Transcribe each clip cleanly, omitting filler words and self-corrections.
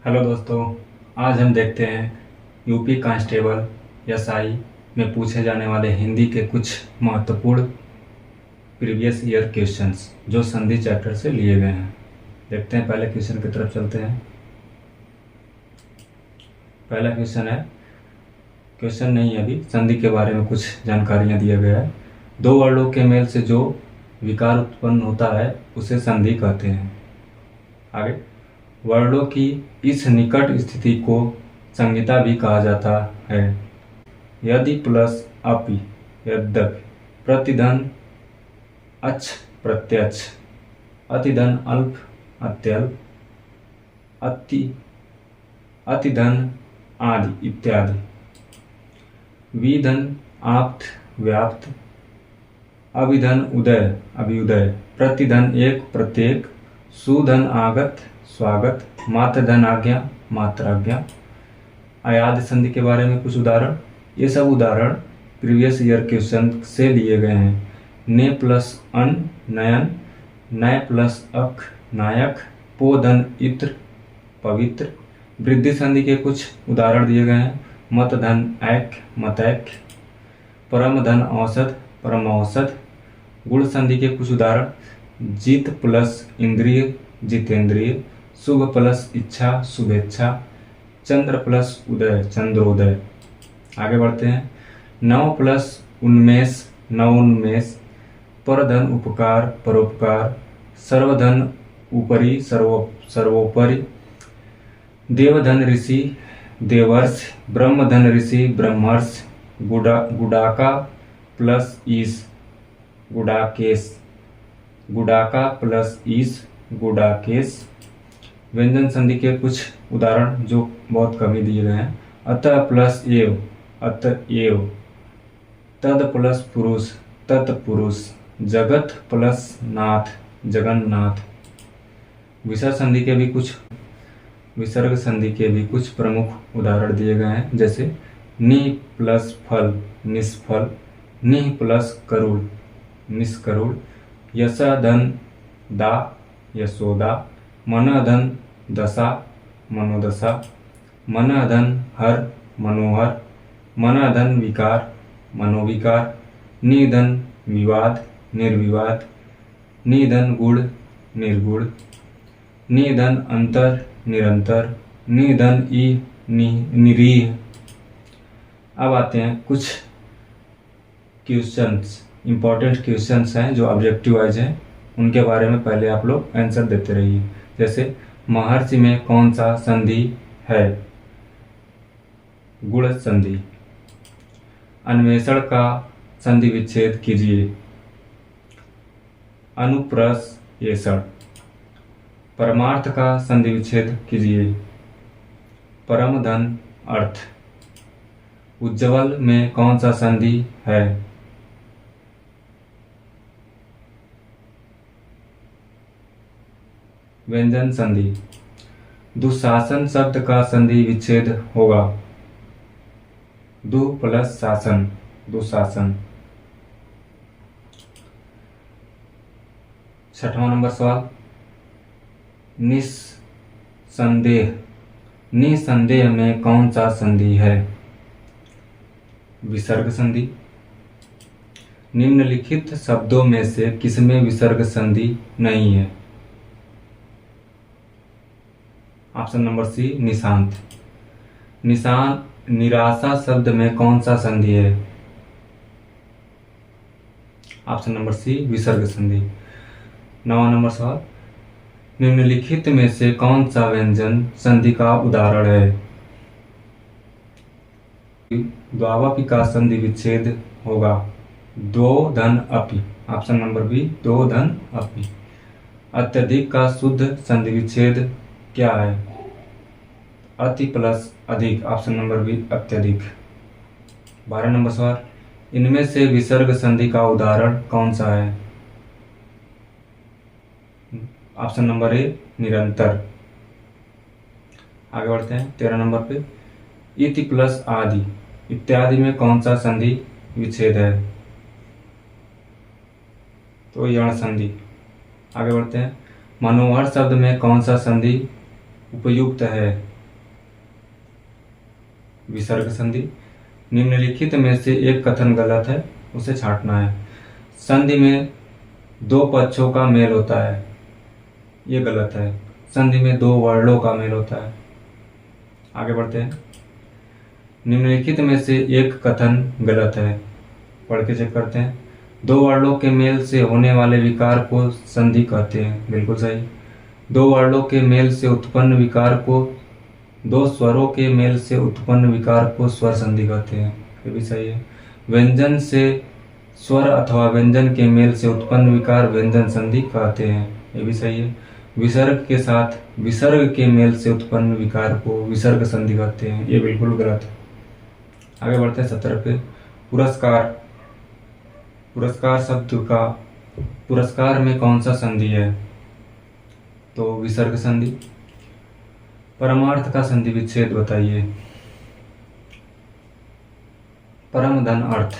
Hello दोस्तों, आज हम देखते हैं यूपी कांस्टेबल एसआई में पूछे जाने वाले हिंदी के कुछ महत्वपूर्ण प्रीवियस ईयर क्वेश्चंस जो संधि चैप्टर से लिए गए हैं। देखते हैं, पहले क्वेश्चन की तरफ चलते हैं। पहला क्वेश्चन है, क्वेश्चन नहीं है अभी, संधि के बारे में कुछ जानकारियाँ दिया गया है। दो वर्णों के मेल से जो विकार उत्पन्न होता है उसे संधि कहते हैं। आगे, वर्णों की इस निकट स्थिति को संहिता भी कहा जाता है। यदि प्लस अपि, यद्यपि, प्रतिधन अच्छ प्रत्यक्ष, अतिधन अल्प अत्यल्प, अति अतिधन आदि इत्यादि, विधन आप्त व्याप्त, अभिधन उदय अभ्युदय, प्रतिधन एक प्रत्येक, सुधन आगत स्वागत, मात्रधन आज्ञा मात्राज्ञा। अयाद संधि के बारे में कुछ उदाहरण। ये सब उदाहरण प्रीवियस ईयर क्वेश्चन से लिए गए हैं। ने प्लस अन नयन, नय प्लस अक नायक, पोधन इत्र पवित्र। वृद्धि संधि के कुछ उदाहरण दिए गए हैं। मत धन ऐक मतैक, परम धन औसत परम औसत। गुण संधि के कुछ उदाहरण, जित प्लस इंद्रिय जितेंद्रिय, शुभ प्लस इच्छा शुभेच्छा, चंद्र प्लस उदय चंद्रोदय। आगे बढ़ते हैं। नव प्लस उन्मेष नवोन्मेष, परधन उपकार परोपकार, सर्वधन ऊपरी सर्वोपरि, देवधन ऋषि देवर्ष, ब्रह्मधन ऋषि ब्रह्मर्ष, गुडाका प्लस ईश गुडाकेश, गुडाका प्लस ईश गुडाकेश। व्यंजन संधि के कुछ उदाहरण जो बहुत कम ही दिए गए हैं। अतः प्लस एव अतएव, तद प्लस पुरुष तत्पुरुष, जगत प्लस नाथ जगन्नाथ। विसर्ग संधि के भी कुछ प्रमुख उदाहरण दिए गए हैं, जैसे नि प्लस फल निष्फल, निह प्लस करुण निष्करुण, यशा धन दा यशोदा, मन धन दशा मनोदशा, मन धन हर मनोहर, मन धन विकार मनोविकार, निधन विवाद निर्विवाद, निधन गुण निर्गुण, निधन अंतर निरंतर, निधन ई निरीह। अब आते हैं कुछ क्वेश्चंस, इंपॉर्टेंट क्वेश्चंस हैं जो ऑब्जेक्टिव वाइज हैं, उनके बारे में पहले आप लोग आंसर देते रहिए। जैसे महर्षि में कौन सा संधि है? गुण संधि। अन्वेषण का संधि विच्छेद कीजिए। अनुप्रवेशण। परमार्थ का संधि विच्छेद कीजिए। परम धन अर्थ। उज्ज्वल में कौन सा संधि है? व्यंजन संधि। दुशासन शब्द का संधि विच्छेद होगा। दु प्लस शासन दुशासन। 6वां नंबर सवाल, निस्संदेह। निसंदेह में कौन सा संधि है? विसर्ग संधि। निम्नलिखित शब्दों में से किसमें विसर्ग संधि नहीं है? ऑप्शन नंबर सी निशांत। निराशा शब्द में कौन सा संधि है? ऑप्शन नंबर सी विसर्ग संधि। 9वां नंबर सवाल, निम्नलिखित में से कौन सा व्यंजन संधि का उदाहरण है? द्वावपि का संधि विच्छेद होगा। दो धन अपि। ऑप्शन नंबर बी दो धन अपि। अत्यधिक का शुद्ध संधि विच्छेद क्या है? अति प्लस अधिक। ऑप्शन नंबर बी अत्यधिक। 12 नंबर सवाल, इनमें से विसर्ग संधि का उदाहरण कौन सा है? ऑप्शन नंबर ए निरंतर। आगे बढ़ते हैं 13 नंबर पे, इति प्लस आदि इत्यादि में कौन सा संधि विच्छेद है? तो यण संधि। आगे बढ़ते हैं, मनोहर शब्द में कौन सा संधि उपयुक्त है? विसर्ग संधि। निम्नलिखित में से एक कथन गलत है, उसे छांटना है। संधि में दो पक्षों का मेल होता है, ये गलत है। संधि में दो वर्णों का मेल होता है। आगे बढ़ते हैं। निम्नलिखित में से एक कथन गलत है, पढ़ के चेक करते हैं। दो वर्णों के मेल से होने वाले विकार को संधि कहते हैं, बिल्कुल सही। दो वर्णों के मेल से उत्पन्न विकार को, दो स्वरों के मेल से उत्पन्न विकार को स्वर संधि कहते हैं, ये भी सही है। व्यंजन से स्वर अथवा व्यंजन के मेल से उत्पन्न विकार व्यंजन संधि कहते हैं, ये भी सही है। विसर्ग के साथ विसर्ग के मेल से उत्पन्न विकार को विसर्ग संधि कहते हैं, ये बिल्कुल गलत है। आगे बढ़ते हैं 17 पे। पुरस्कार। पुरस्कार शब्द का पुरस्कार में कौन सा संधि है? तो विसर्ग संधि। परमार्थ का संधि विच्छेद बताइए। परम धन अर्थ।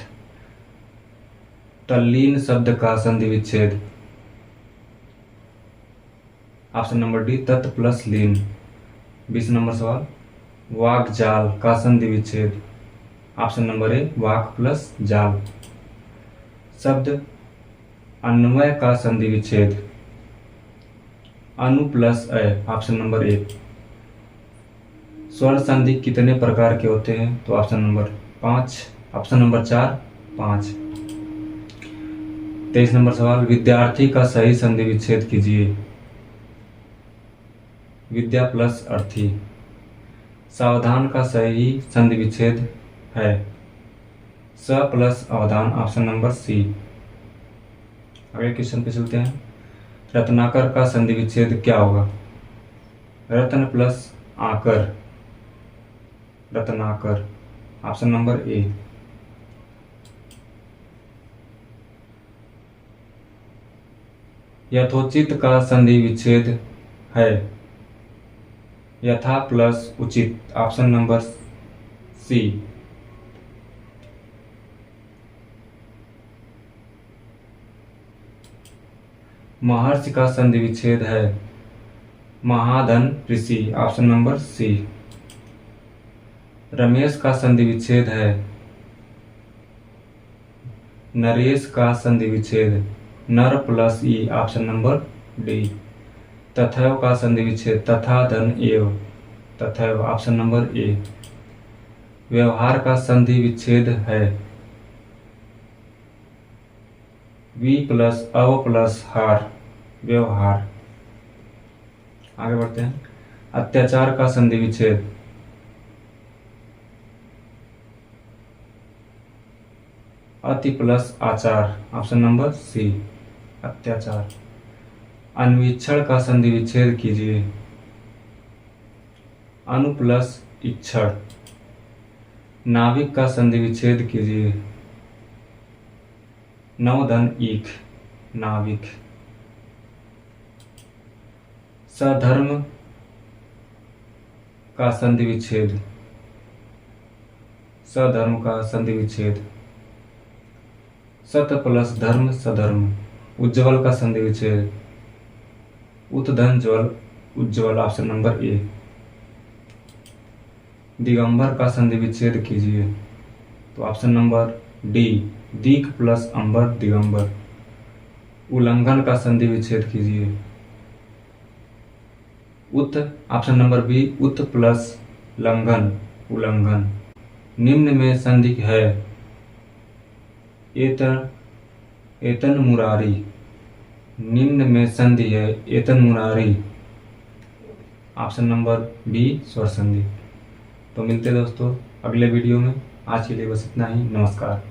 तल्लीन शब्द का संधि विच्छेद। ऑप्शन नंबर डी तत् प्लस लीन। 20 नंबर सवाल। वाक जाल का संधि विच्छेद। ऑप्शन नंबर ए वाक प्लस जाल। शब्द अन्वय का संधि विच्छेद। अनु प्लस अय। ऑप्शन नंबर ए। स्वर संधि कितने प्रकार के होते हैं? तो option number 5, option number 4, 5। 23 number सवाल। विद्यार्थी का सही संधि विच्छेद कीजिए। विद्या प्लस अर्थी। सावधान का सही संधि विच्छेद है स प्लस अवधान। Option number C. अगले क्वेश्चन पे चलते हैं। रत्नाकर का संधि विच्छेद क्या होगा? रत्न प्लस आकर, रत्नाकर। ऑप्शन नंबर ए। यथोचित का संधि विच्छेद है यथा प्लस उचित। Option number C. महर्षि का संधि विच्छेद है महाधन ऋषि। Option number C. रमेश का संधि विच्छेद है नरेश का संधि विच्छेद नर प्लस ई। Option number D. तथैव का संधि विच्छेद तथा धन एव, तथैव। Option number A. व्यवहार का संधि विच्छेद है वी प्लस अव प्लस हार, व्यवहार। आगे बढ़ते हैं। अत्याचार का संधि विच्छेद अति प्लस आचार। Option number C. अत्याचार। अन्वीक्षण का संधि विच्छेद कीजिए। अनु प्लस इक्षण। नाविक का संधि विच्छेद कीजिए। नवधन ईख, नाविक। सधर्म का संधि विच्छेद। सधर्म का संधि विच्छेद सत प्लस धर्म, सधर्म। उज्ज्वल का संधि विच्छेद उत्धन ज्वल, उज्ज्वल। Option number A. दिगंबर का संधि विच्छेद कीजिए। तो ऑप्शन नंबर डी। दीक प्लस अंबर, दिगंबर। उल्लंघन का संधि विच्छेद कीजिए। उत। Option number B. उत प्लस लंघन, उल्लंघन। निम्न में संधि है एतन, एतन मुरारी। निम्न में संधि है एतन मुरारी। ऑप्शन नंबर बी स्वर संधि। तो मिलते हैं दोस्तों अगले वीडियो में। आज के लिए बस इतना ही। नमस्कार।